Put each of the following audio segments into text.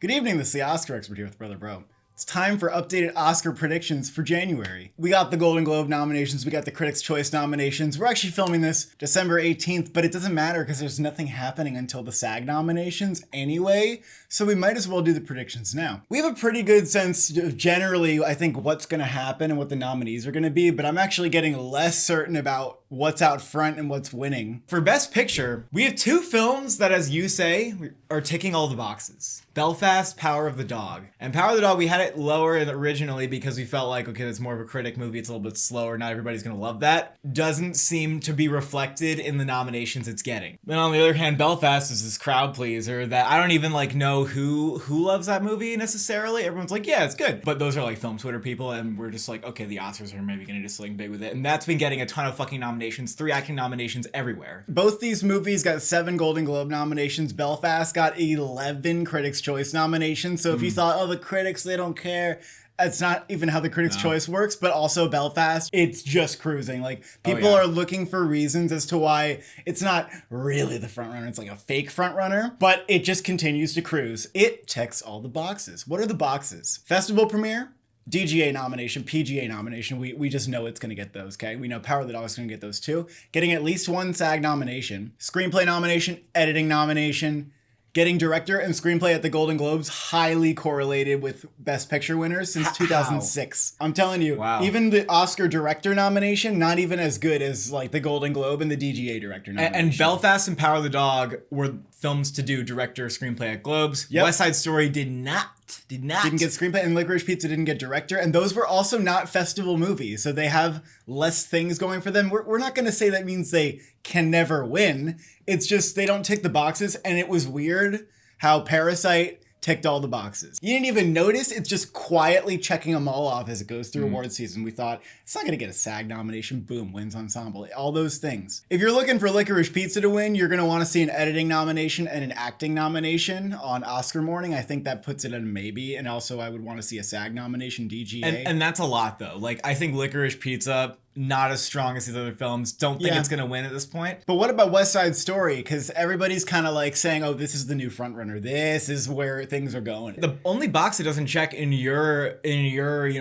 Good evening, this is the Oscar expert here with Brother Bro. It's time for updated Oscar predictions for January. We got the Golden Globe nominations, we got the Critics' Choice nominations. We're actually filming this December 18th, but it doesn't matter because there's nothing happening until the SAG nominations anyway, so we might as well do the predictions now. We have a pretty good sense of generally, I think, what's going to happen and what the nominees are going to be, but I'm actually getting less certain about what's out front and what's winning. For Best Picture, we have two films that, as you say, are ticking all the boxes. Belfast, Power of the Dog. And Power of the Dog, we had it lower originally because we felt like, okay, that's more of a critic movie. It's a little bit slower. Not everybody's going to love that. Doesn't seem to be reflected in the nominations it's getting. Then on the other hand, Belfast is this crowd pleaser that I don't even know who loves that movie necessarily. Everyone's like, yeah, it's good. But those are film Twitter people, and we're just like, okay, the Oscars are maybe going to do something big with it. And that's been getting a ton of fucking nominations, 3 acting nominations everywhere. Both these movies got 7 Golden Globe nominations. Belfast got 11 Critics' Choice nominations. So if you thought, oh, the critics, they don't care. It's not even how the Critics' Choice works, but also Belfast, it's just cruising. People are looking for reasons as to why it's not really the front runner. It's like a fake front runner, but it just continues to cruise. It checks all the boxes. What are the boxes? Festival premiere, DGA nomination, PGA nomination. We just know it's going to get those, okay? We know Power of the Dog is going to get those too. Getting at least 1 SAG nomination, screenplay nomination, editing nomination. Getting director and screenplay at the Golden Globes highly correlated with Best Picture winners since 2006. I'm telling you, even the Oscar director nomination, not even as good as the Golden Globe and the DGA director nomination. And Belfast and Power of the Dog were films to do director, screenplay at Globes. West Side Story didn't get screenplay, and Licorice Pizza didn't get director, and those were also not festival movies, so they have less things going for them. We're not going to say that means they can never win. It's just they don't tick the boxes, and it was weird how Parasite ticked all the boxes. You didn't even notice. It's just quietly checking them all off as it goes through award season. We thought, it's not going to get a SAG nomination. Boom, wins ensemble. All those things. If you're looking for Licorice Pizza to win, you're going to want to see an editing nomination and an acting nomination on Oscar morning. I think that puts it at a maybe. And also, I would want to see a SAG nomination, DGA. And that's a lot, though. I think Licorice Pizza, not as strong as these other films. Don't think it's going to win at this point. But what about West Side Story? Because everybody's kind of saying, oh, this is the new frontrunner. This is where things are going. The only box it doesn't check in your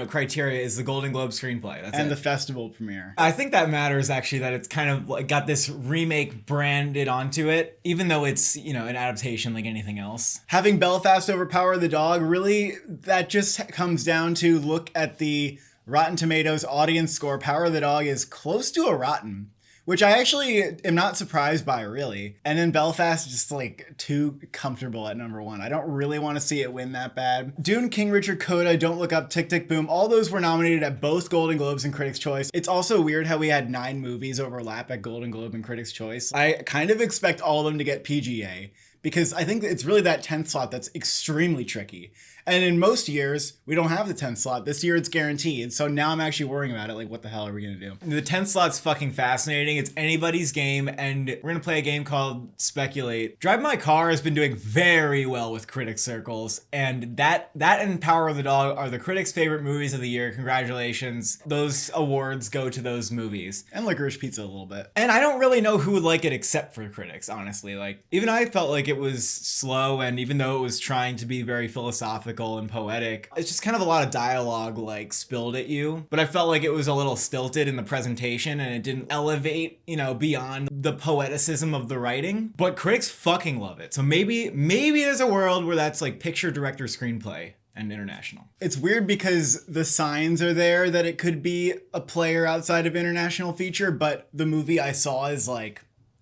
criteria is the Golden Globe screenplay. That's and the festival premiere. I think that matters, actually, that it's kind of got this remake branded onto it, even though it's, an adaptation like anything else. Having Belfast over Power of the Dog, really, that just comes down to look at the Rotten Tomatoes audience score. Power of the Dog is close to a rotten, which I actually am not surprised by, really. And then Belfast is just too comfortable at number 1. I don't really want to see it win that bad. Dune, King Richard, Coda, Don't Look Up, Tick Tick Boom, all those were nominated at both Golden Globes and Critics' Choice. It's also weird how we had 9 movies overlap at Golden Globe and Critics' Choice. I kind of expect all of them to get PGA, because I think it's really that 10th slot that's extremely tricky. And in most years, we don't have the 10th slot. This year, it's guaranteed. So now I'm actually worrying about it. What the hell are we going to do? The 10th slot's fucking fascinating. It's anybody's game, and we're going to play a game called Speculate. Drive My Car has been doing very well with critic circles, and that and Power of the Dog are the critics' favorite movies of the year. Congratulations. Those awards go to those movies. And Licorice Pizza a little bit. And I don't really know who would like it except for critics, honestly. Even I felt like it was slow, and even though it was trying to be very philosophical and poetic, it's just kind of a lot of dialogue spilled at you. But I felt like it was a little stilted in the presentation, and it didn't elevate, beyond the poeticism of the writing. But critics fucking love it. So maybe there's a world where that's picture, director, screenplay, and international. It's weird because the signs are there that it could be a player outside of international feature, but the movie I saw is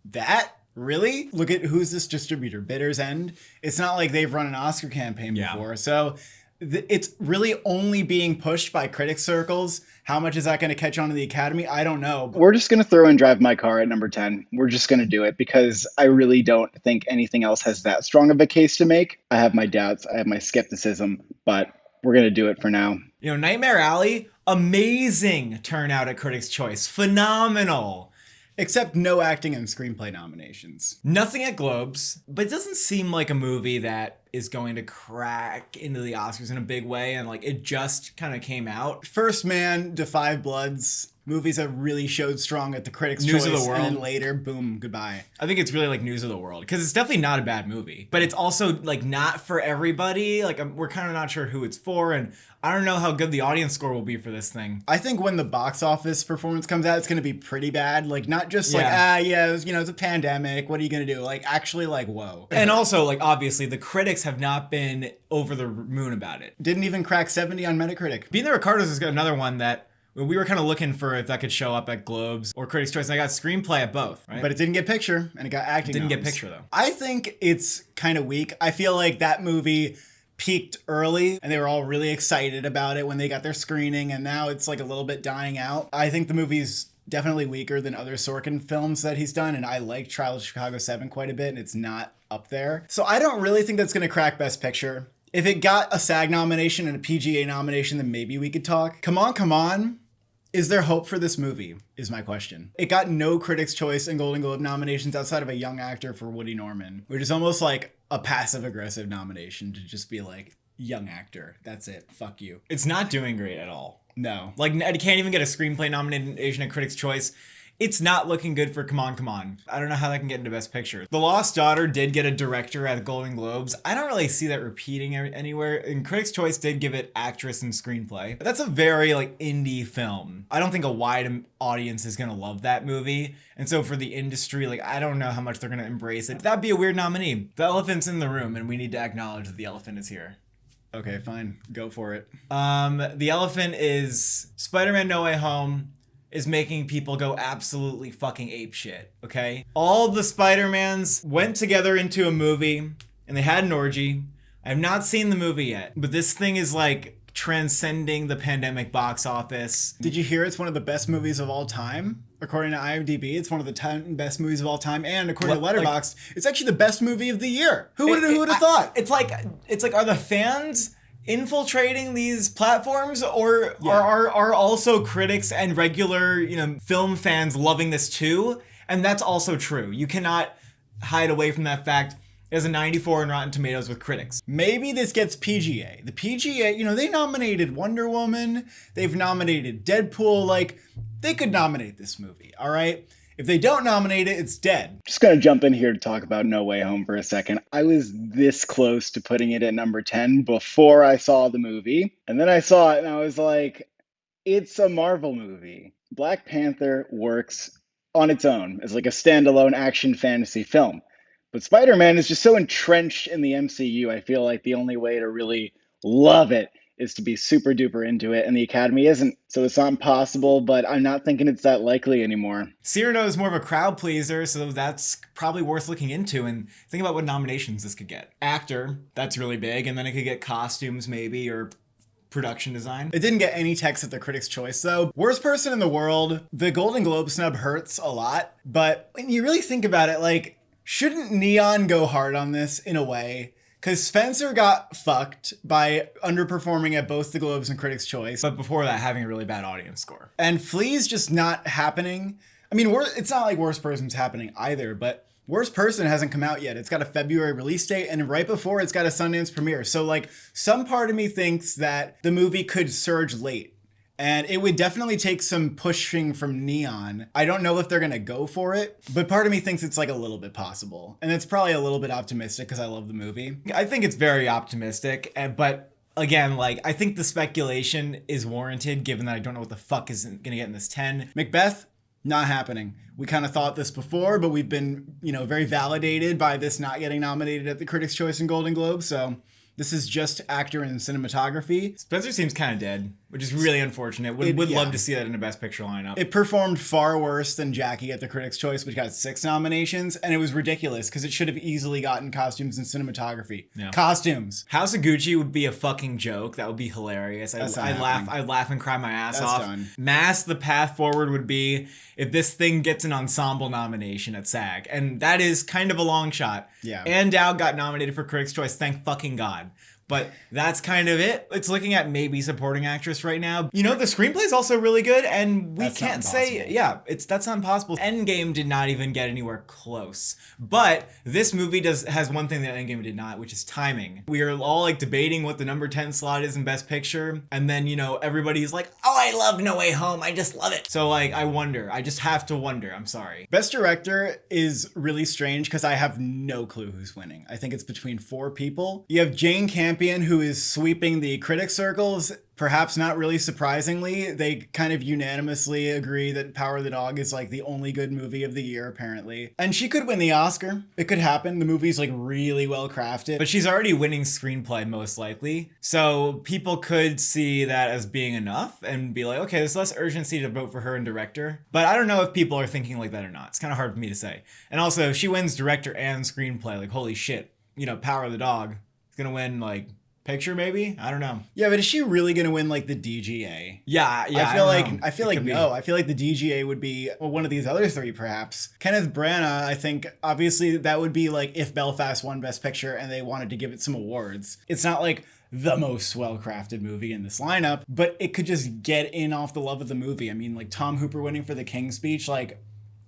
that? Really? Look at who's this distributor, Bitters End. It's not like they've run an Oscar campaign before. So it's really only being pushed by critic circles. How much is that going to catch on to the Academy? I don't know. We're just going to throw in Drive My Car at number 10. We're just going to do it because I really don't think anything else has that strong of a case to make. I have my doubts. I have my skepticism, but we're going to do it for now. Nightmare Alley, amazing turnout at Critics' Choice. Phenomenal. Except no acting and screenplay nominations. Nothing at Globes, but it doesn't seem like a movie that is going to crack into the Oscars in a big way, and it just kind of came out. First Man, Da 5 Bloods, movies that really showed strong at the Critics' News Choice, of the World. and then later, boom, goodbye. I think it's really like News of the World because it's definitely not a bad movie, but it's also like not for everybody. Like we're kind of not sure who it's for, and I don't know how good the audience score will be for this thing. I think when the box office performance comes out, it's going to be pretty bad. Like, not just like, it's a pandemic. What are you going to do? Like, actually, like, whoa. And also, like, obviously, the critics have not been over the moon about it. Didn't even crack 70 on Metacritic. Being the Ricardos is another one that we were kind of looking for if that could show up at Globes or Critics' Choice, and I got Screenplay at both, right? But it didn't get picture, and it got acting Didn't get noms. picture, though. I think it's kind of weak. I feel like that movie peaked early, and they were all really excited about it when they got their screening, and now it's like a little bit dying out. I think the movie's definitely weaker than other Sorkin films that he's done, and I like Trial of Chicago 7 quite a bit, and it's not up there. So I don't really think that's going to crack Best Picture. If it got a SAG nomination and a PGA nomination, then maybe we could talk. Come on. Is there hope for this movie, is my question. It got no Critics' Choice and Golden Globe nominations outside of a young actor for Woody Norman, which is almost like a passive-aggressive nomination to just be like, young actor, that's it, fuck you. It's not doing great at all. No. Like, it can't even get a Screenplay nomination at Critics' Choice. It's not looking good for Come On. I don't know how that can get into Best Picture. The Lost Daughter did get a director at the Golden Globes. I don't really see that repeating anywhere. And Critics' Choice did give it actress and screenplay. That's a very like indie film. I don't think a wide audience is gonna love that movie. And so for the industry, like I don't know how much they're gonna embrace it. That'd be a weird nominee. The elephant's in the room, and we need to acknowledge that the elephant is here. Okay, fine. Go for it. The elephant is Spider-Man No Way Home is making people go absolutely fucking apeshit, okay? All the Spider-Mans went together into a movie, and they had an orgy. I have not seen the movie yet, but this thing is like transcending the pandemic box office. Did you hear it's one of the best movies of all time? According to IMDb, it's one of the 10 best movies of all time, and according to LETTERBOXD, it's actually the best movie of the year. Who would have thought? It's like, are the fans infiltrating these platforms, or are also critics and regular, film fans loving this too? And that's also true. You cannot hide away from that fact. It has a 94 in Rotten Tomatoes with critics. Maybe this gets PGA. The PGA, they nominated Wonder Woman. They've nominated Deadpool. Like, they could nominate this movie, all right? If they don't nominate it, it's dead. Just going to jump in here to talk about No Way Home for a second. I was this close to putting it at number 10 before I saw the movie. And then I saw it and I was like, it's a Marvel movie. Black Panther works on its own as like a standalone action fantasy film. But Spider-Man is just so entrenched in the MCU, I feel like the only way to really love it is to be super duper into it, and the Academy isn't. So it's not impossible, but I'm not thinking it's that likely anymore. Cyrano is more of a crowd pleaser, so that's probably worth looking into. And think about what nominations this could get. Actor, that's really big, and then it could get costumes maybe, or production design. It didn't get any text at the Critics' Choice, though. Worst person in the world, the Golden Globe snub hurts a lot, but when you really think about it, like, shouldn't Neon go hard on this in a way? Because Spencer got fucked by underperforming at both the Globes and Critics' Choice. But before that, having a really bad audience score. And Flea's just not happening. I mean, it's not like Worst Person's happening either, but Worst Person hasn't come out yet. It's got a February release date, and right before it's got a Sundance premiere. So, like, some part of me thinks that the movie could surge late. And it would definitely take some pushing from Neon. I don't know if they're going to go for it, but part of me thinks it's like a little bit possible. And it's probably a little bit optimistic because I love the movie. I think it's very optimistic, but again, like, I think the speculation is warranted given that I don't know what the fuck is going to get in this 10. Macbeth, not happening. We kind of thought this before, but we've been, very validated by this not getting nominated at the Critics' Choice and Golden Globe. So this is just actor and cinematography. Spencer seems kind of dead, which is really unfortunate. Would love to see that in a Best Picture lineup. It performed far worse than Jackie at the Critics' Choice, which got 6 nominations, and it was ridiculous because it should have easily gotten costumes and cinematography. Yeah. Costumes. House of Gucci would be a fucking joke. That would be hilarious. I'd laugh and cry my ass off. Done. Mask, the path forward would be if this thing gets an ensemble nomination at SAG, and that is kind of a long shot. Yeah. And Dow got nominated for Critics' Choice. Thank fucking God. But that's kind of it. It's looking at maybe supporting actress right now. You know, the screenplay is also really good, and we That's not can't say, impossible. that's not impossible. Endgame did not even get anywhere close. But this movie has one thing that Endgame did not, which is timing. We are all like debating what the number 10 slot is in Best Picture, and then, you know, everybody's like, oh, I love No Way Home. I just love it. So like, I wonder. I just have to wonder. I'm sorry. Best Director is really strange because I have no clue who's winning. I think it's between 4 people. You have Jane Campion, who is sweeping the critic circles. Perhaps not really surprisingly, they kind of unanimously agree that Power of the Dog is like the only good movie of the year, apparently. And she could win the Oscar. It could happen. The movie's like really well crafted. But she's already winning screenplay, most likely. So people could see that as being enough and be like, okay, there's less urgency to vote for her in director. But I don't know if people are thinking like that or not. It's kind of hard for me to say. And also, if she wins director and screenplay, like, holy shit, you know, Power of the Dog is going to win, like, picture maybe. I don't know. Yeah, but is she really gonna win like the DGA? Yeah. I feel like no. I feel like the DGA would be one of these other 3 perhaps. Kenneth Branagh, I think obviously that would be like if Belfast won Best Picture and they wanted to give it some awards. It's not like the most well-crafted movie in this lineup, but it could just get in off the love of the movie. I mean, like Tom Hooper winning for The King's Speech, like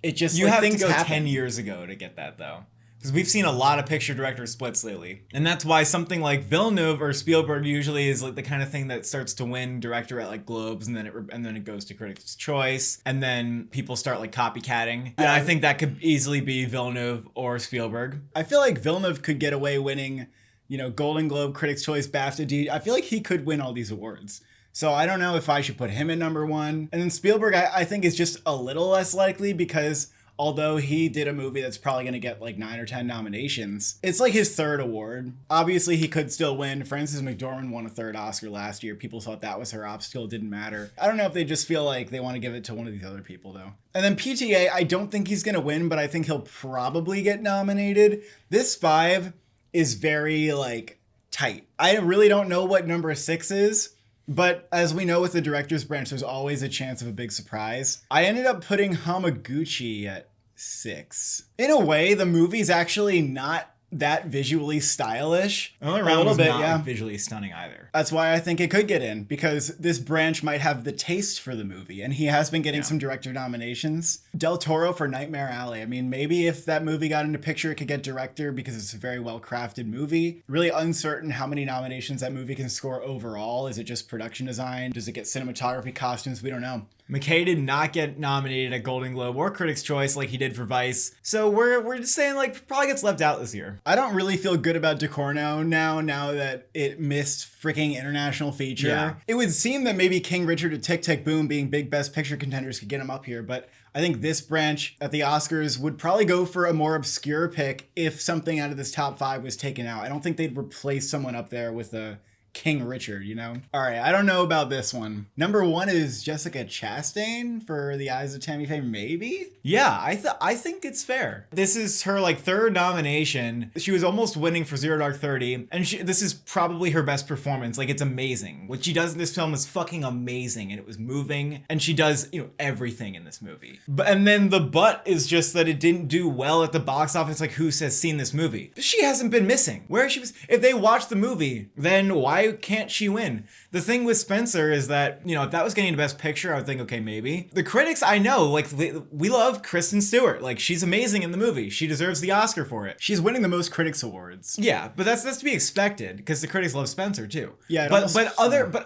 it just you like, have things to go happen. 10 years ago to get that though. Because we've seen a lot of picture director splits lately. And that's why something like Villeneuve or Spielberg usually is like the kind of thing that starts to win director at like Globes, and then it goes to Critics' Choice, and then people start like copycatting. And I think that could easily be Villeneuve or Spielberg. I feel like Villeneuve could get away winning, you know, Golden Globe, Critics' Choice, BAFTA. I feel like he could win all these awards. So I don't know if I should put him in number 1. And then Spielberg, I think is just a little less likely because although he did a movie that's probably going to get like 9 or 10 nominations, it's like his 3rd award. Obviously, he could still win. Frances McDormand won a 3rd Oscar last year. People thought that was her obstacle. It didn't matter. I don't know if they just feel like they want to give it to one of these other people, though. And then PTA, I don't think he's going to win, but I think he'll probably get nominated. This 5 is very, like, tight. I really don't know what number 6 is. But as we know with the director's branch, there's always a chance of a big surprise. I ended up putting Hamaguchi at 6. In a way, the movie's actually not that visually stylish. Another A round little was bit, not yeah. visually stunning either. That's why I think it could get in, because this branch might have the taste for the movie, and he has been getting some director nominations. Del Toro for Nightmare Alley. I mean, maybe if that movie got into picture, it could get director because it's a very well-crafted movie. Really uncertain how many nominations that movie can score overall. Is it just production design? Does it get cinematography, costumes? We don't know. McKay did not get nominated at Golden Globe or Critics' Choice like he did for Vice. So we're just saying like probably gets left out this year. I don't really feel good about Decorno now that it missed freaking international feature. Yeah. It would seem that maybe King Richard and Tick Tick Boom being big Best Picture contenders could get him up here, but I think this branch at the Oscars would probably go for a more obscure pick if something out of this top 5 was taken out. I don't think they'd replace someone up there with a King Richard, you know? All right, I don't know about this one. Number 1 is Jessica Chastain for The Eyes of Tammy Faye, maybe? Yeah, I think it's fair. This is her like 3rd nomination. She was almost winning for Zero Dark 30, and this is probably her best performance. Like, it's amazing. What she does in this film is fucking amazing, and it was moving, and she does, you know, everything in this movie. And then the but is just that it didn't do well at the box office. Like, who has seen this movie? She hasn't been missing. Where she was, if they watched the movie, then why can't she win? The thing with Spencer is that, you know, if that was getting the Best Picture, I would think, okay, maybe. The critics, I know, like, we love Kristen Stewart. Like, she's amazing in the movie. She deserves the Oscar for it. She's winning the most critics awards. Yeah, but that's to be expected because the critics love Spencer too. Yeah, but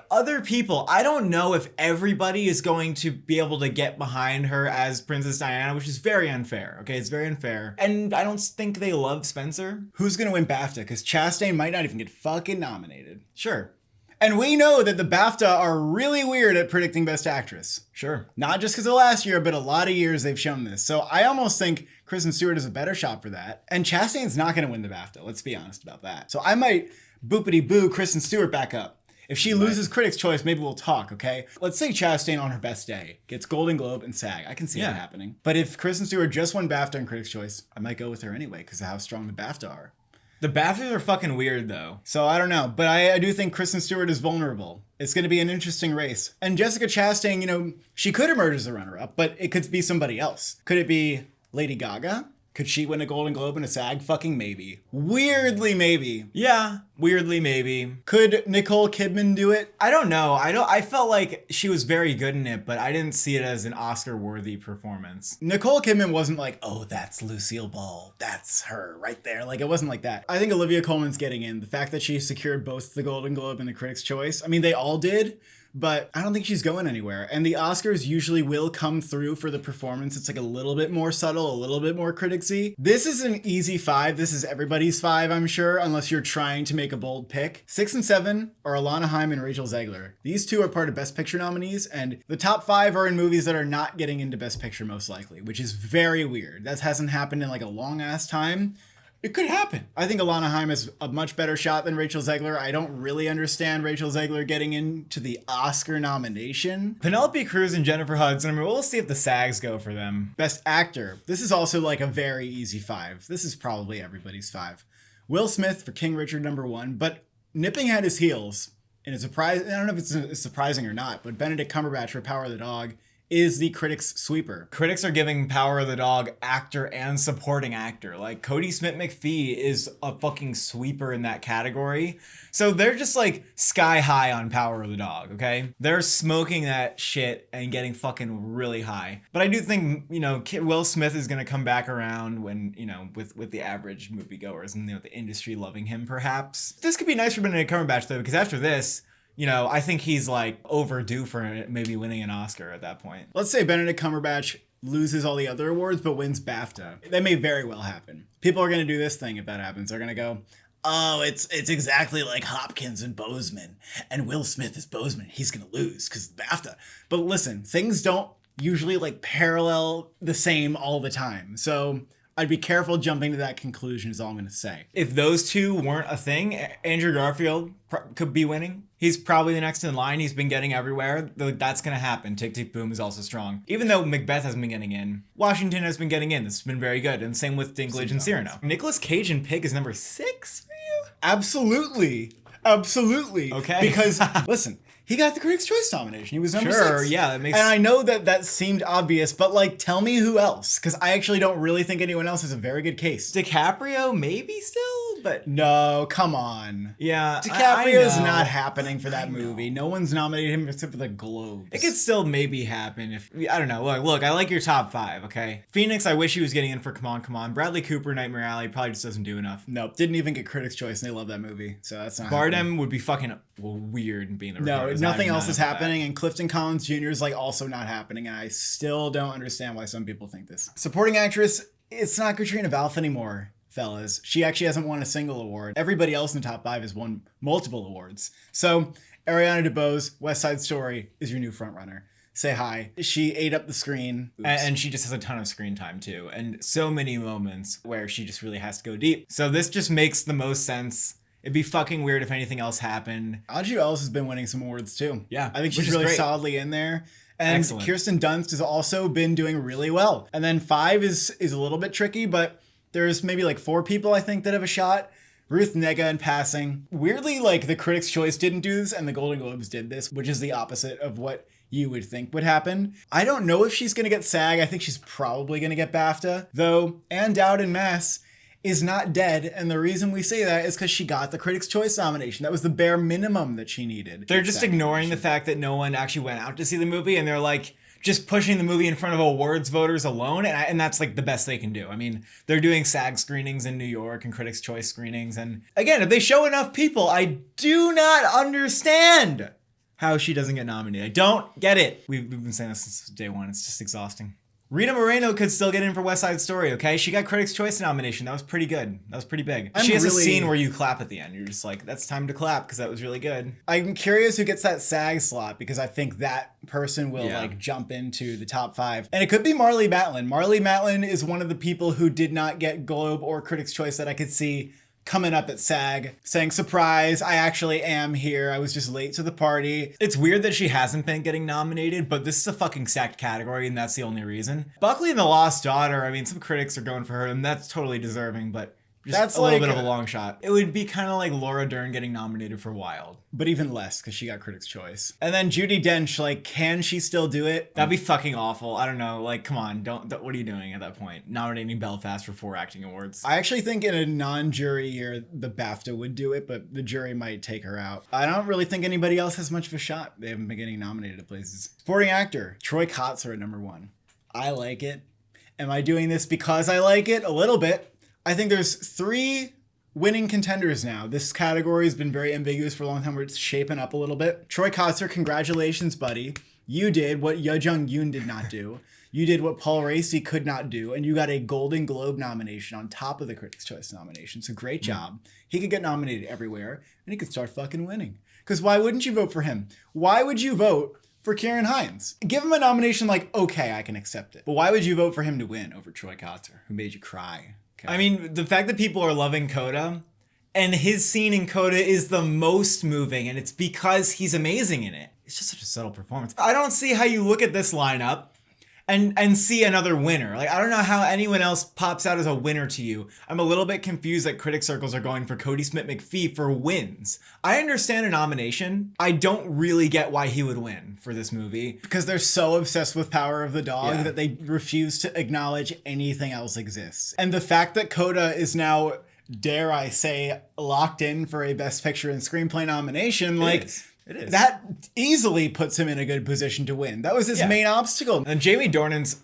other people, I don't know if everybody is going to be able to get behind her as Princess Diana, which is very unfair. Okay, it's very unfair, and I don't think they love Spencer. Who's gonna win BAFTA? Because Chastain might not even get fucking nominated. Sure. And we know that the BAFTA are really weird at predicting Best Actress. Sure. Not just because of last year, but a lot of years they've shown this. So I almost think Kristen Stewart is a better shot for that. And Chastain's not going to win the BAFTA. Let's be honest about that. So I might boopity-boo Kristen Stewart back up. If she loses Critics' Choice, maybe we'll talk, okay? Let's say Chastain on her best day gets Golden Globe and SAG. I can see that happening. But if Kristen Stewart just won BAFTA and Critics' Choice, I might go with her anyway because of how strong the BAFTA are. The BAFTAs are fucking weird, though. So I don't know, but I do think Kristen Stewart is vulnerable. It's going to be an interesting race. And Jessica Chastain, you know, she could emerge as a runner-up, but it could be somebody else. Could it be Lady Gaga? Could she win a Golden Globe and a SAG? Fucking maybe. Weirdly, maybe. Yeah, Weirdly, maybe. Could Nicole Kidman do it? I don't know. I felt like she was very good in it, but I didn't see it as an Oscar-worthy performance. Nicole Kidman wasn't like, oh, that's Lucille Ball. That's her right there. Like, it wasn't like that. I think Olivia Colman's getting in. The fact that she secured both the Golden Globe and the Critics' Choice. I mean, they all did, but I don't think she's going anywhere. And the Oscars usually will come through for the performance. It's like a little bit more subtle, a little bit more criticsy. This is an easy 5. This is everybody's 5, I'm sure, unless you're trying to make a bold pick. 6 and 7 are Alana Haim and Rachel Zegler. These two are part of Best Picture nominees, and the top 5 are in movies that are not getting into Best Picture most likely, which is very weird. That hasn't happened in like a long ass time. It could happen. I think Alana Haim has a much better shot than Rachel Zegler. I don't really understand Rachel Zegler getting into the Oscar nomination. Penelope Cruz and Jennifer Hudson, I mean, we'll see if the SAGs go for them. Best Actor. This is also like a very easy 5. This is probably everybody's 5. Will Smith for King Richard #1, but nipping at his heels, and it's surprising, I don't know if it's surprising or not, but Benedict Cumberbatch for Power of the Dog is the critics' sweeper. Critics are giving Power of the Dog actor and supporting actor. Like, Cody Smith-McPhee is a fucking sweeper in that category. So they're just like sky high on Power of the Dog, okay? They're smoking that shit and getting fucking really high. But I do think, you know, Will Smith is gonna come back around when, you know, with the average moviegoers and, you know, the industry loving him perhaps. This could be nice for Benedict Cumberbatch though, because after this, you know, I think he's like overdue for maybe winning an Oscar at that point. Let's say Benedict Cumberbatch loses all the other awards but wins BAFTA. That may very well happen. People are going to do this thing if that happens. They're going to go, oh, it's exactly like Hopkins and Boseman. And Will Smith is Boseman. He's going to lose because of BAFTA. But listen, things don't usually like parallel the same all the time. So I'd be careful jumping to that conclusion is all I'm going to say. If those two weren't a thing, Andrew Garfield could be winning. He's probably the next in line. He's been getting everywhere. That's going to happen. Tick, Tick, Boom is also strong. Even though Macbeth hasn't been getting in, Washington has been getting in. This has been very good. And same with Dinklage and Cyrano. Nicolas Cage in Pig is number 6 for you? Absolutely. Absolutely. Okay. Because, listen, he got the Critics' Choice nomination. He was number 6. Sure, yeah, that makes And I know that seemed obvious, but like, tell me who else? Because I actually don't really think anyone else has a very good case. DiCaprio, maybe still, but No, come on. yeah, DiCaprio's I know. not happening for that movie. No one's nominated him except for the Globes. It could still maybe happen if, I don't know. Look, I like your top 5, okay? Phoenix, I wish he was getting in for Come On, Come On. Bradley Cooper, Nightmare Alley, probably just doesn't do enough. Nope, didn't even get Critics' Choice, and they love that movie, so that's not Bardem happening. would be fucking weird and being the No, regarded. nothing I'm else not is up for that. happening, and Clifton Collins Jr. is like also not happening, and I still don't understand why some people think this. Supporting actress, it's not Katrina Balfe anymore, fellas. She actually hasn't won a single award. Everybody else in the top 5 has won multiple awards. So Ariana DeBose, West Side Story, is your new frontrunner. Say hi. She ate up the screen. Oops. And she just has a ton of screen time too, and so many moments where she just really has to go deep. So this just makes the most sense. It'd be fucking weird if anything else happened. Audrey Ellis has been winning some awards too. Yeah, I think which she's is really great. solidly in there. And Excellent. Kirsten Dunst has also been doing really well. And then 5 is a little bit tricky, but there's maybe like 4 people I think that have a shot. Ruth Negga in passing. Weirdly, like the Critics' Choice didn't do this and the Golden Globes did this, which is the opposite of what you would think would happen. I don't know if she's going to get SAG. I think she's probably going to get BAFTA. Though Ann Dowd in Mass is not dead, and the reason we say that is because she got the Critics' Choice nomination. That was the bare minimum that she needed. They're just ignoring the fact that no one actually went out to see the movie, and they're like just pushing the movie in front of awards voters alone, and that's like the best they can do. I mean, they're doing SAG screenings in New York and Critics' Choice screenings, and again, if they show enough people, I do not understand how she doesn't get nominated. I don't get it. We've been saying this since day one. It's just exhausting. Rita Moreno could still get in for West Side Story, okay? She got Critics' Choice nomination. That was pretty good. That was pretty big. She has a scene where you clap at the end. You're just like, that's time to clap because that was really good. I'm curious who gets that SAG slot because I think that person will Yeah. like jump into the top 5. And it could be Marlee Matlin. Marlee Matlin is one of the people who did not get Globe or Critics' Choice that I could see coming up at SAG saying, surprise, I actually am here. I was just late to the party. It's weird that she hasn't been getting nominated, but this is a fucking stacked category, and that's the only reason. Buckley and the Lost Daughter, I mean, some critics are going for her, and that's totally deserving, but Just That's a little like- bit of a long shot. It would be kind of like Laura Dern getting nominated for Wild. But even less because she got Critics' Choice. And then Judi Dench, like, can she still do it? That'd be fucking awful. I don't know. Like, come on. What are you doing at that point? Nominating Belfast for 4 acting awards. I actually think in a non-jury year, the BAFTA would do it, but the jury might take her out. I don't really think anybody else has much of a shot. They haven't been getting nominated at places. Supporting actor, Troy Kotsur at number 1. I like it. Am I doing this because I like it? A little bit. I think there's 3 winning contenders now. This category has been very ambiguous for a long time, where it's shaping up a little bit. Troy Kotsur, congratulations, buddy. You did what Ye Jung-yoon did not do. You did what Paul Raci could not do, and you got a Golden Globe nomination on top of the Critics' Choice nomination. So great job. He could get nominated everywhere, and he could start fucking winning. Because why wouldn't you vote for him? Why would you vote for Kieran Hines? Give him a nomination like, okay, I can accept it. But why would you vote for him to win over Troy Kotsur, who made you cry? Okay. I mean, the fact that people are loving Coda, and his scene in Coda is the most moving, and it's because he's amazing in it. It's just such a subtle performance. I don't see how you look at this lineup and see another winner. Like, I don't know how anyone else pops out as a winner to you. I'm a little bit confused that critic circles are going for Cody Smith-McPhee for wins. I understand a nomination. I don't really get why he would win for this movie. Because they're so obsessed with Power of the Dog Yeah. that they refuse to acknowledge anything else exists. And the fact that Coda is now, dare I say, locked in for a Best Picture and Screenplay nomination, like, It is. that easily puts him in a good position to win. That was his Yeah. main obstacle. And Jamie Dornan's,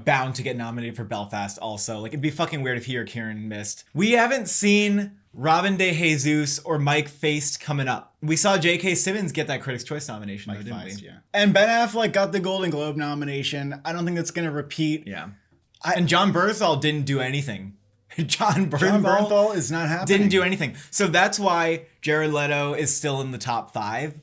bound to get nominated for Belfast also. Like, it'd be fucking weird if he or Kieran missed. We haven't seen Robin De Jesus or Mike Feist coming up. We saw J.K. Simmons get that Critics' Choice nomination, though, didn't we? Yeah. And Ben Affleck got the Golden Globe nomination. I don't think that's going to repeat. Yeah. And John Bernthal didn't do anything. John Bernthal is not happening. didn't do anything. So that's why Jared Leto is still in the top 5.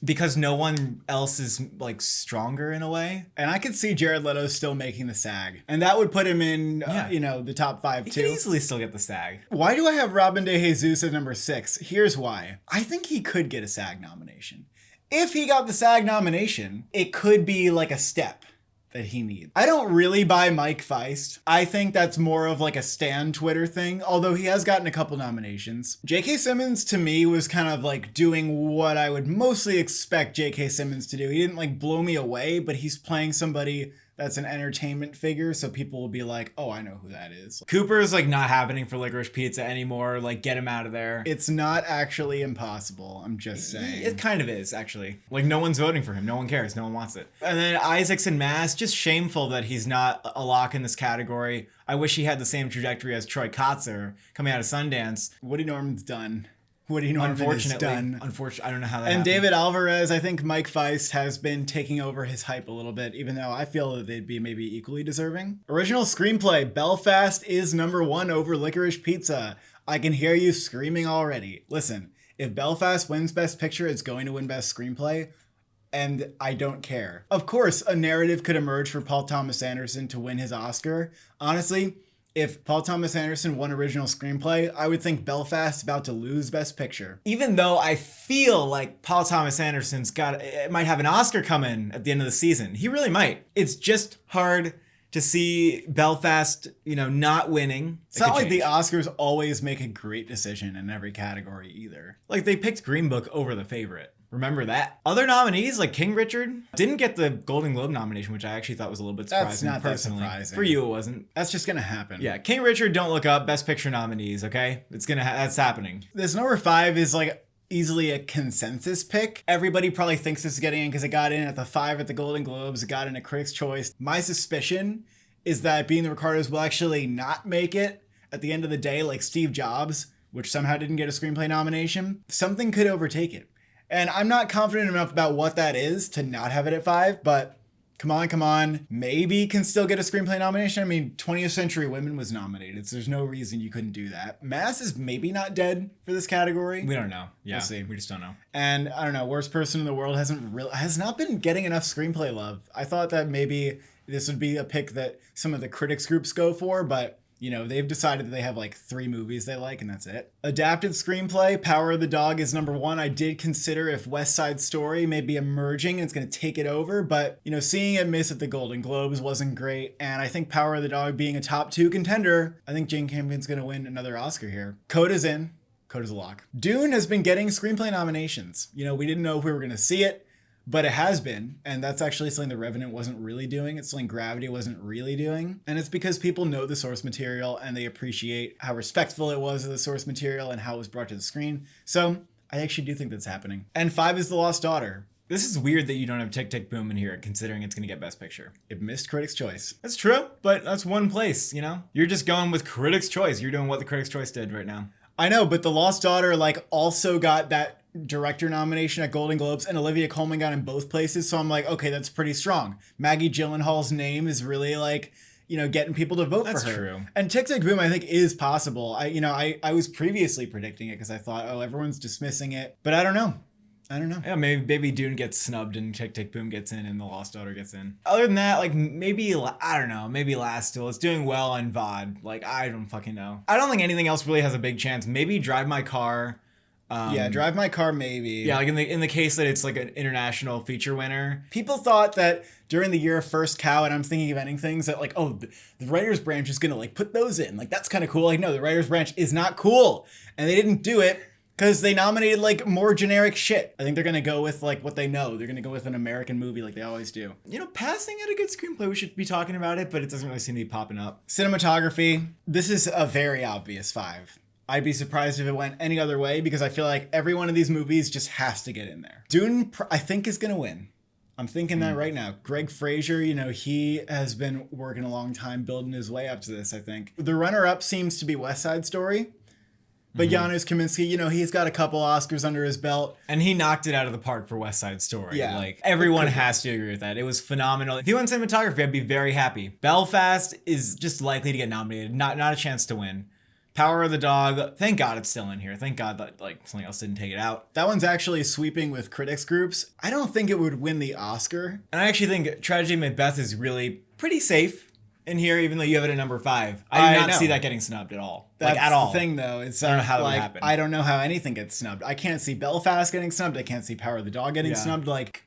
Because no one else is, like, stronger in a way. And I could see Jared Leto still making the SAG. And that would put him in, the top 5 He too. could easily still get the SAG. Why do I have Robin De Jesus at number 6? Here's why. I think he could get a SAG nomination. If he got the SAG nomination, it could be like a step that he needs. I don't really buy Mike Feist. I think that's more of like a Stan Twitter thing, although he has gotten a couple nominations. J.K. Simmons, to me, was kind of like doing what I would mostly expect J.K. Simmons to do. He didn't like blow me away, but he's playing somebody that's an entertainment figure, so people will be like, oh, I know who that is. Cooper's, like, not happening for Licorice Pizza anymore. Like, get him out of there. It's not actually impossible, I'm just saying. It kind of is, actually. Like, no one's voting for him. No one cares. No one wants it. And then Isaacs and Mass, just shameful that he's not a lock in this category. I wish he had the same trajectory as Troy Kotsur coming out of Sundance. Woody Norman's done. Woody Norman is done. Unfortunately, I don't know how that And happened. David Alvarez, I think Mike Feist has been taking over his hype a little bit, even though I feel that they'd be maybe equally deserving. Original screenplay, Belfast is number 1 over Licorice Pizza. I can hear you screaming already. Listen, if Belfast wins Best Picture, it's going to win Best Screenplay, and I don't care. Of course, a narrative could emerge for Paul Thomas Anderson to win his Oscar. Honestly, if Paul Thomas Anderson won original screenplay, I would think Belfast's about to lose Best Picture. Even though I feel like Paul Thomas Anderson's might have an Oscar coming at the end of the season. He really might. It's just hard to see Belfast, not winning. It's not like the Oscars always make a great decision in every category either. Like, they picked Green Book over The Favorite. Remember that. Other nominees, like King Richard, didn't get the Golden Globe nomination, which I actually thought was a little bit surprising. That's not that personally. surprising. For you, it wasn't. That's just gonna happen. Yeah, King Richard, Don't Look Up, Best Picture nominees, okay? That's happening. This number 5 is like easily a consensus pick. Everybody probably thinks this is getting in because it got in at the 5 at the Golden Globes. It got in a Critics' Choice. My suspicion is that Being the Ricardos will actually not make it at the end of the day, like Steve Jobs, which somehow didn't get a screenplay nomination. Something could overtake it. And I'm not confident enough about what that is to not have it at 5, but come on. Maybe can still get a screenplay nomination. I mean, 20th Century Women was nominated, so there's no reason you couldn't do that. Mass is maybe not dead for this category. We don't know. Yeah, We'll see. We just don't know. And I don't know, Worst Person in the World has not been getting enough screenplay love. I thought that maybe this would be a pick that some of the critics groups go for, but You know, they've decided that they have like 3 movies they like and that's it. Adapted screenplay, Power of the Dog is number 1. I did consider if West Side Story may be emerging and it's going to take it over, but you know, seeing it miss at the Golden Globes wasn't great. And I think Power of the Dog being a top 2 contender, I think Jane Campion's going to win another Oscar here. Coda's in. Coda's a lock. Dune has been getting screenplay nominations. You know, we didn't know if we were going to see it, but it has been, and that's actually something The Revenant wasn't really doing. It's something Gravity wasn't really doing. And it's because people know the source material and they appreciate how respectful it was of the source material and how it was brought to the screen. So I actually do think that's happening. And 5 is The Lost Daughter. This is weird that you don't have Tick Tick Boom in here, considering it's going to get Best Picture. It missed Critics' Choice. That's true, but that's one place, you know? You're just going with Critics' Choice. You're doing what the Critics' Choice did right now. I know, but The Lost Daughter like also got that director nomination at Golden Globes, and Olivia Colman got in both places. So I'm like, okay, that's pretty strong. Maggie Gyllenhaal's name is really like, you know, getting people to vote for her. That's true. And Tick Tick Boom, I think, is possible. I was previously predicting it because I thought, oh, everyone's dismissing it, but I don't know. Yeah, maybe Dune gets snubbed and Tick Tick Boom gets in and The Lost Daughter gets in. Other than that, like maybe, I don't know, maybe Last Duel. It's doing well on VOD. Like, I don't fucking know. I don't think anything else really has a big chance. Maybe Drive My Car. Yeah, Drive My Car, maybe. Yeah, like in the case that it's like an international feature winner. People thought that during the year of First Cow, and I'm thinking of ending things that like, oh, the writer's branch is gonna like put those in. Like, that's kind of cool. Like, no, the writer's branch is not cool. And they didn't do it because they nominated like more generic shit. I think they're gonna go with like what they know. They're gonna go with an American movie like they always do. You know, passing at a good screenplay, we should be talking about it, but it doesn't really seem to be popping up. Cinematography, this is a very obvious 5. I'd be surprised if it went any other way because I feel like every one of these movies just has to get in there. Dune, I think, is going to win. I'm thinking that right now. Greg Fraser, you know, he has been working a long time building his way up to this, I think. The runner-up seems to be West Side Story. But Janusz Kaminski, you know, he's got a couple Oscars under his belt. And he knocked it out of the park for West Side Story. Yeah. Like, everyone has to agree with that. It was phenomenal. If he won cinematography, I'd be very happy. Belfast is just likely to get nominated. Not a chance to win. Power of the Dog, thank God it's still in here. Thank God that like something else didn't take it out. That one's actually sweeping with critics groups. I don't think it would win the Oscar. And I actually think Tragedy of Macbeth is really pretty safe in here, even though you have it at number 5. I do not see that getting snubbed at all. That's like, at all. the thing, though. It's I don't know how that would like, happen. I don't know how anything gets snubbed. I can't see Belfast getting snubbed. I can't see Power of the Dog getting snubbed. Like,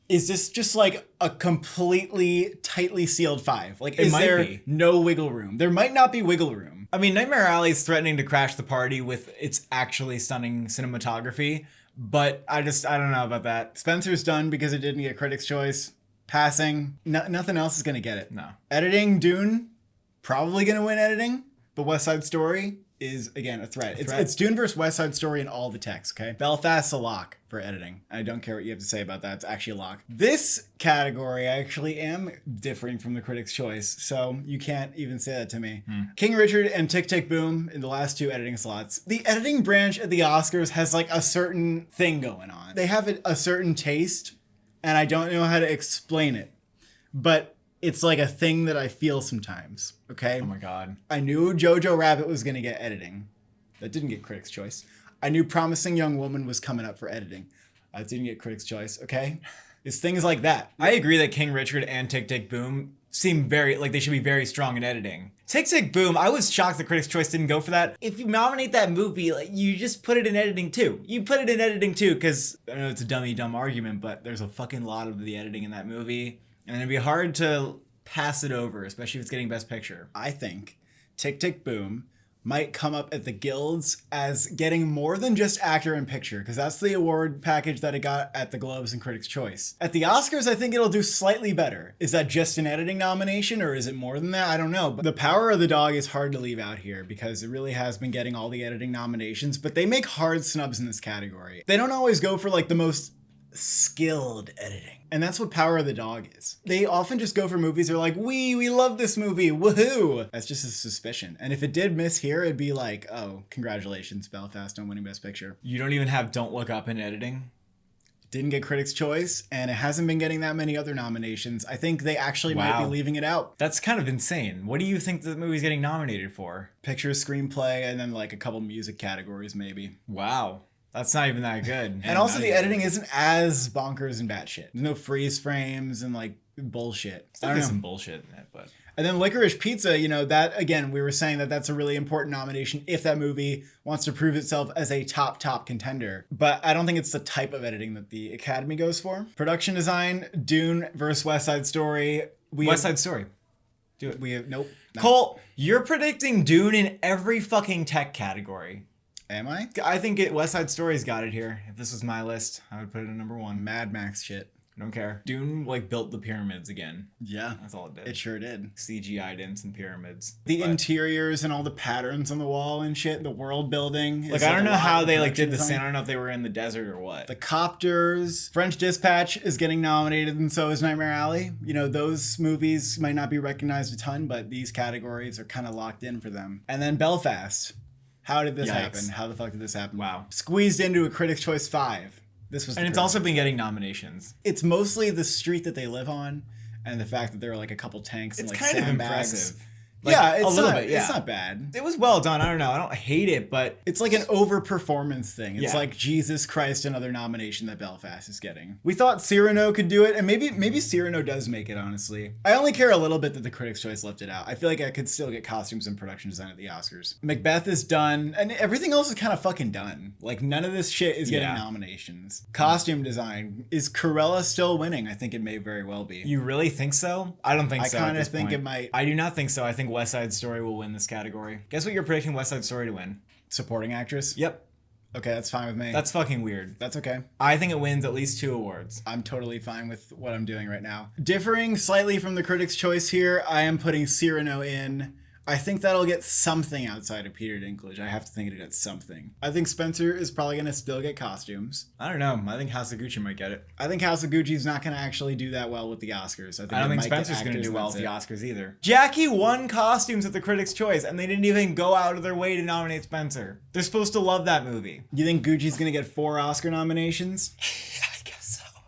is this just like a completely tightly sealed 5? Like, is there no wiggle room? There might not be wiggle room. I mean, Nightmare Alley is threatening to crash the party with its actually stunning cinematography, but I don't know about that. Spencer's done because it didn't get Critics' Choice. Passing. Nothing else is going to get it. No. Editing, Dune, probably going to win editing, but West Side Story is, again, a threat. It's Dune versus West Side Story in all the text, okay? Belfast's a lock for editing. I don't care what you have to say about that. It's actually a lock. This category, I actually am differing from the Critics' Choice, so you can't even say that to me. King Richard and Tick Tick Boom in the last 2 editing slots. The editing branch at the Oscars has like a certain thing going on. They have a certain taste, and I don't know how to explain it, but it's like a thing that I feel sometimes, okay? Oh my God. I knew Jojo Rabbit was going to get editing. That didn't get Critics' Choice. I knew Promising Young Woman was coming up for editing. That didn't get Critics' Choice, okay? It's things like that. I agree that King Richard and Tick Tick Boom seem very, like they should be very strong in editing. Tick Tick Boom, I was shocked that Critics' Choice didn't go for that. If you nominate that movie, like you just put it in editing too. You put it in editing too, because I know it's a dumb argument, but there's a fucking lot of the editing in that movie. And it'd be hard to pass it over, especially if it's getting Best Picture. I think Tick Tick Boom might come up at the Guilds as getting more than just actor and picture, because that's the award package that it got at the Globes and Critics' Choice. At the Oscars, I think it'll do slightly better. Is that just an editing nomination, or is it more than that? I don't know. But The Power of the Dog is hard to leave out here because it really has been getting all the editing nominations, but they make hard snubs in this category. They don't always go for like the most skilled editing. And that's what Power of the Dog is. They often just go for movies that are like, we love this movie, woohoo! That's just a suspicion. And if it did miss here, it'd be like, oh, congratulations, Belfast on winning Best Picture. You don't even have Don't Look Up in editing? Didn't get Critics' Choice, and it hasn't been getting that many other nominations. I think they actually might be leaving it out. That's kind of insane. What do you think the movie's getting nominated for? Picture, screenplay, and then like a couple music categories maybe. Wow. That's not even that good. And also the editing isn't as bonkers and batshit. There's no freeze frames and like bullshit. There's some bullshit in it, but And then Licorice Pizza, that again, we were saying that that's a really important nomination if that movie wants to prove itself as a top contender. But I don't think it's the type of editing that the Academy goes for. Production design, Dune versus West Side Story. West Side Story. Do it. We have nope. No. Cole, you're predicting Dune in every fucking tech category. Am I? I think West Side Story's got it here. If this was my list, I would put it at number 1. Mad Max shit. I don't care. Dune built the pyramids again. Yeah. That's all it did. It sure did. CGI'd in some pyramids. The interiors and all the patterns on the wall and shit, the world building. I don't know how they did the scene. I don't know if they were in the desert or what. The copters. French Dispatch is getting nominated, and so is Nightmare Alley. Those movies might not be recognized a ton, but these categories are kind of locked in for them. And then Belfast. How did this happen? How the fuck did this happen? Wow. Squeezed into a Critics' Choice 5. And it's also been getting nominations. It's mostly the street that they live on and the fact that there are like a couple tanks and like sandbags. Kind of impressive. It's a little bit. Yeah, it's not bad. It was well done. I don't know. I don't hate it, but it's like an over-performance thing. It's like Jesus Christ, another nomination that Belfast is getting. We thought Cyrano could do it, and maybe Cyrano does make it. Honestly, I only care a little bit that the Critics' Choice left it out. I feel like I could still get costumes and production design at the Oscars. Macbeth is done, and everything else is kind of fucking done. Like none of this shit is getting nominations. Costume design, is Cruella still winning? I think it may very well be. You really think so? I don't think so. I kind of think it might. I do not think so. I think West Side Story will win this category. Guess what you're predicting West Side Story to win? Supporting actress? Yep. Okay, that's fine with me. That's fucking weird. That's okay. I think it wins at least 2 awards. I'm totally fine with what I'm doing right now. Differing slightly from the Critics' Choice here, I am putting Cyrano in. I think that'll get something outside of Peter Dinklage. I have to think it'll get something. I think Spencer is probably going to still get costumes. I don't know. I think House of Gucci might get it. I think House of Gucci's not going to actually do that well with the Oscars. I don't think Spencer's going to do well with the Oscars either. Jackie won costumes at the Critics' Choice, and they didn't even go out of their way to nominate Spencer. They're supposed to love that movie. You think Gucci's going to get 4 Oscar nominations? I guess so.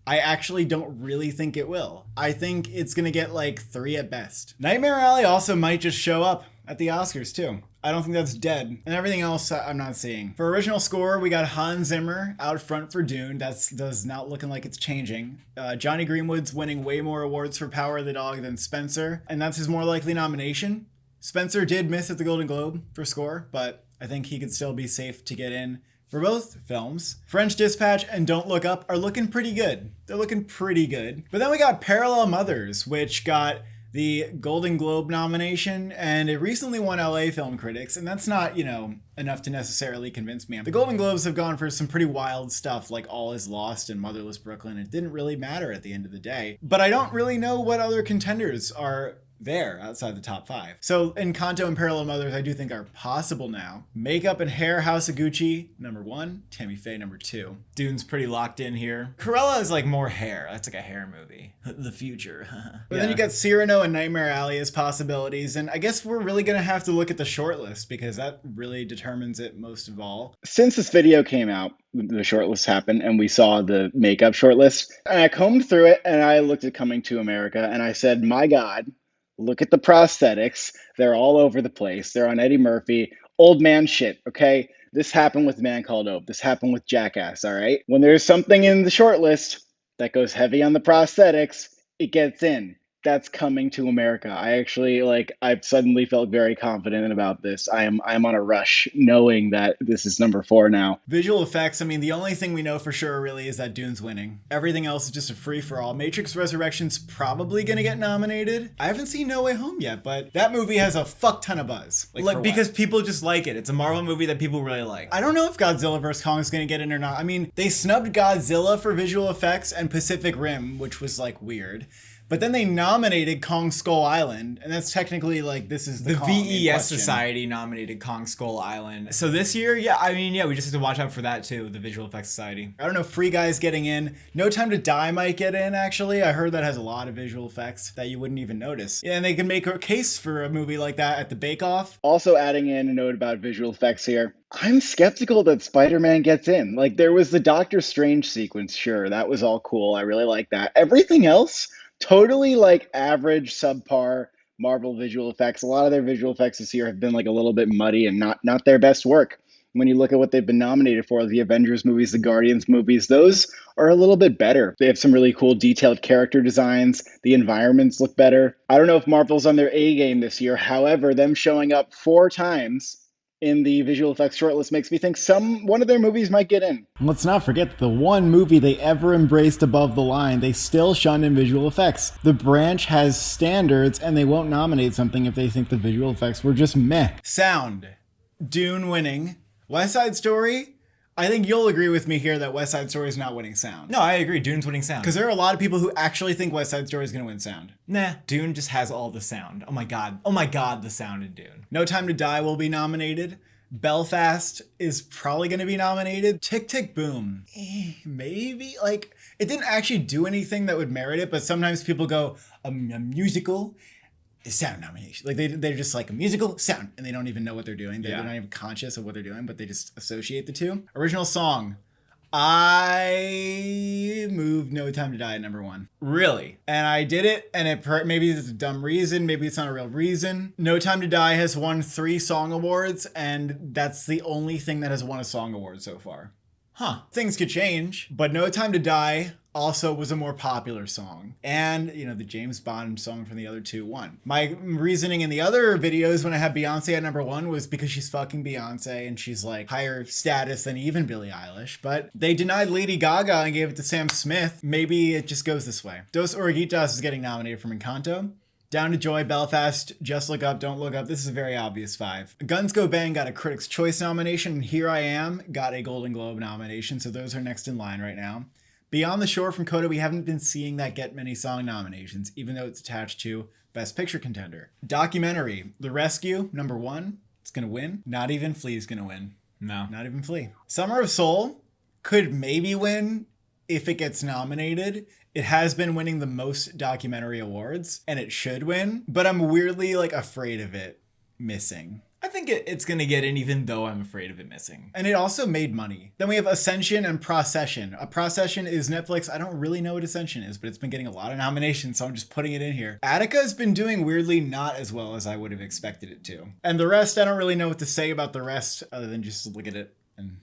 I actually don't really think it will. I think it's going to get like 3 at best. Nightmare Alley also might just show up at the Oscars too. I don't think that's dead. And everything else I'm not seeing. For original score, we got Hans Zimmer out front for Dune. Does not looking like it's changing. Johnny Greenwood's winning way more awards for Power of the Dog than Spencer, and that's his more likely nomination. Spencer did miss at the Golden Globe for score, but I think he could still be safe to get in for both films. French Dispatch and Don't Look Up are looking pretty good. They're looking pretty good. But then we got Parallel Mothers, which got the Golden Globe nomination, and it recently won LA Film Critics, and that's not, enough to necessarily convince me. The Golden Globes have gone for some pretty wild stuff, like All Is Lost and Motherless Brooklyn. It didn't really matter at the end of the day. But I don't really know what other contenders are there outside the top 5. So Encanto and Parallel Mothers I do think are possible now. Makeup and Hair, House of Gucci, number 1. Tammy Faye, number 2. Dune's pretty locked in here. Cruella is like more hair. That's like a hair movie. The future. But then you got Cyrano and Nightmare Alley as possibilities, and I guess we're really gonna have to look at the shortlist because that really determines it most of all. Since this video came out, the shortlist happened, and we saw the makeup shortlist, and I combed through it, and I looked at Coming to America, and I said, my God, look at the prosthetics. They're all over the place. They're on Eddie Murphy. Old man shit, okay? This happened with Man Called Ove. This happened with Jackass, all right? When there's something in the shortlist that goes heavy on the prosthetics, it gets in. That's Coming to America. I actually, I've suddenly felt very confident about this. I am on a rush knowing that this is number 4 now. Visual effects, the only thing we know for sure really is that Dune's winning. Everything else is just a free-for-all. Matrix Resurrection's probably gonna get nominated. I haven't seen No Way Home yet, but that movie has a fuck ton of buzz. Because people just like it. It's a Marvel movie that people really like. I don't know if Godzilla vs. Kong is gonna get in or not. They snubbed Godzilla for visual effects and Pacific Rim, which was weird. But then they nominated Kong Skull Island, and that's technically this is the Kong VES Society nominated Kong Skull Island. So this year, we just have to watch out for that too, the Visual Effects Society. I don't know, Free Guy's getting in. No Time to Die might get in, actually. I heard that has a lot of visual effects that you wouldn't even notice. Yeah, and they can make a case for a movie like that at the Bake Off. Also adding in a note about visual effects here. I'm skeptical that Spider-Man gets in. There was the Doctor Strange sequence, sure, that was all cool. I really like that. Everything else, totally average, subpar Marvel visual effects. A lot of their visual effects this year have been a little bit muddy and not their best work. When you look at what they've been nominated for, the Avengers movies, the Guardians movies, those are a little bit better. They have some really cool detailed character designs. The environments look better. I don't know if Marvel's on their A game this year. However, them showing up 4 times in the visual effects shortlist makes me think one of their movies might get in. Let's not forget the one movie they ever embraced above the line, they still shunned in visual effects. The branch has standards, and they won't nominate something if they think the visual effects were just meh. Sound. Dune winning. West Side Story. I think you'll agree with me here that West Side Story is not winning sound. No, I agree. Dune's winning sound. Because there are a lot of people who actually think West Side Story is going to win sound. Nah, Dune just has all the sound. Oh my god. Oh my god, the sound in Dune. No Time to Die will be nominated. Belfast is probably going to be nominated. Tick, Tick, Boom. Maybe. Like, it didn't actually do anything that would merit it, but sometimes people go, a musical is sound nomination. Like, they're just like, a musical, sound, and they don't even know what they're doing. They're not even conscious of what they're doing, but they just associate the two. Original song. I moved No Time to Die at number 1. Really? And I did it, and maybe it's a dumb reason, maybe it's not a real reason. No Time to Die has won 3 song awards, and that's the only thing that has won a song award so far. Huh. Things could change, but No Time to Die also was a more popular song. And, the James Bond song from the other 2 won. My reasoning in the other videos when I had Beyonce at number 1 was because she's fucking Beyonce and she's like higher status than even Billie Eilish. But they denied Lady Gaga and gave it to Sam Smith. Maybe it just goes this way. Dos Oruguitas is getting nominated for Encanto. Down to Joy, Belfast, Just Look Up, Don't Look Up. This is a very obvious 5. Guns Go Bang got a Critics' Choice nomination, and Here I Am got a Golden Globe nomination, so those are next in line right now. Beyond the Shore from Coda, we haven't been seeing that get many song nominations, even though it's attached to Best Picture contender. Documentary, The Rescue, number 1. It's going to win. Not even Flea's going to win. No. Not even Flea. Summer of Soul could maybe win if it gets nominated. It has been winning the most documentary awards, and it should win, but I'm weirdly afraid of it missing. I think it's going to get in even though I'm afraid of it missing. And it also made money. Then we have Ascension and Procession. A Procession is Netflix. I don't really know what Ascension is, but it's been getting a lot of nominations, so I'm just putting it in here. Attica's been doing weirdly not as well as I would have expected it to. And the rest, I don't really know what to say about the rest other than just look at it and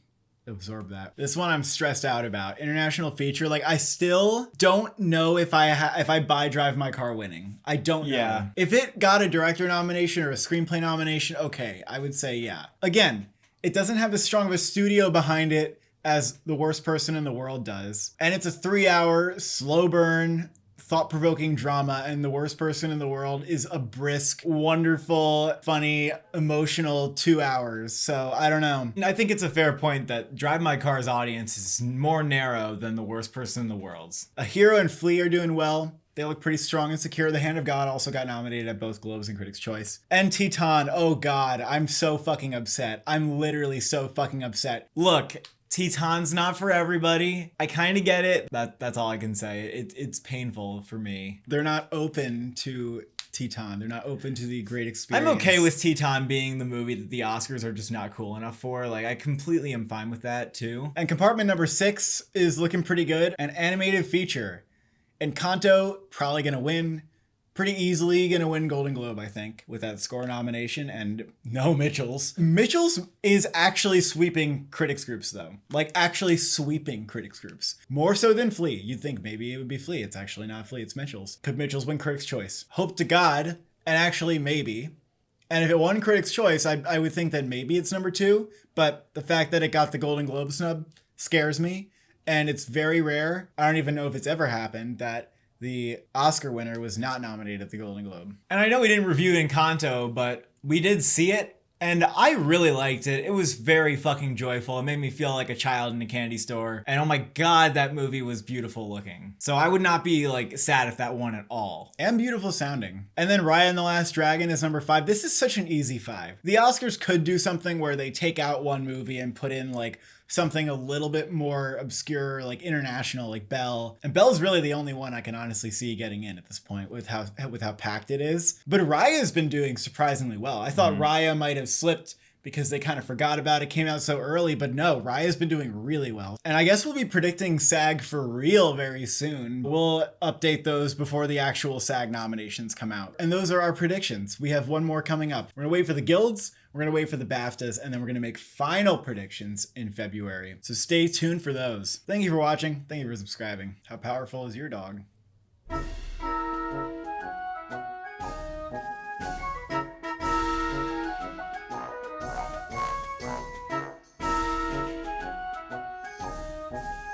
absorb that. This one I'm stressed out about. International feature. I still don't know if I buy Drive My Car winning. I don't know. Yeah. If it got a director nomination or a screenplay nomination, okay, I would say yeah. Again, it doesn't have as strong of a studio behind it as The Worst Person in the World does. And it's a 3-hour slow burn thought-provoking drama, and The Worst Person in the World is a brisk, wonderful, funny, emotional 2 hours. So I don't know. I think it's a fair point that Drive My Car's audience is more narrow than The Worst Person in the World's. A Hero and Flea are doing well. They look pretty strong and secure. The Hand of God also got nominated at both Globes and Critics' Choice. And Teton, oh god, I'm so fucking upset. I'm literally so fucking upset. Look, Teton's not for everybody. I kind of get it. That's all I can say. It's painful for me. They're not open to Teton. They're not open to the great experience. I'm okay with Teton being the movie that the Oscars are just not cool enough for. I completely am fine with that too. And compartment number 6 is looking pretty good. An animated feature. Encanto, probably gonna win. Pretty easily gonna win Golden Globe, I think, with that score nomination, and no Mitchell's. Mitchell's is actually sweeping critics groups, though. Actually sweeping critics groups. More so than Flea. You'd think maybe it would be Flea. It's actually not Flea, it's Mitchell's. Could Mitchell's win Critics' Choice? Hope to God, and actually maybe. And if it won Critics' Choice, I would think that maybe it's number 2, but the fact that it got the Golden Globe snub scares me, and it's very rare. I don't even know if it's ever happened that the Oscar winner was not nominated at the Golden Globe. And I know we didn't review Encanto, but we did see it, and I really liked it. It was very fucking joyful. It made me feel like a child in a candy store. And oh my god, that movie was beautiful looking. So I would not be sad if that won at all. And beautiful sounding. And then Raya and the Last Dragon is number 5. This is such an easy 5. The Oscars could do something where they take out one movie and put in something a little bit more obscure, international, like Belle. And Belle's really the only one I can honestly see getting in at this point with how packed it is. But Raya's been doing surprisingly well. I thought Raya might have slipped because they kind of forgot about it, came out so early, but no, Raya's been doing really well. And I guess we'll be predicting SAG for real very soon. We'll update those before the actual SAG nominations come out. And those are our predictions. We have one more coming up. We're gonna wait for the guilds, we're gonna wait for the BAFTAs, and then we're gonna make final predictions in February. So stay tuned for those. Thank you for watching. Thank you for subscribing. How powerful is your dog?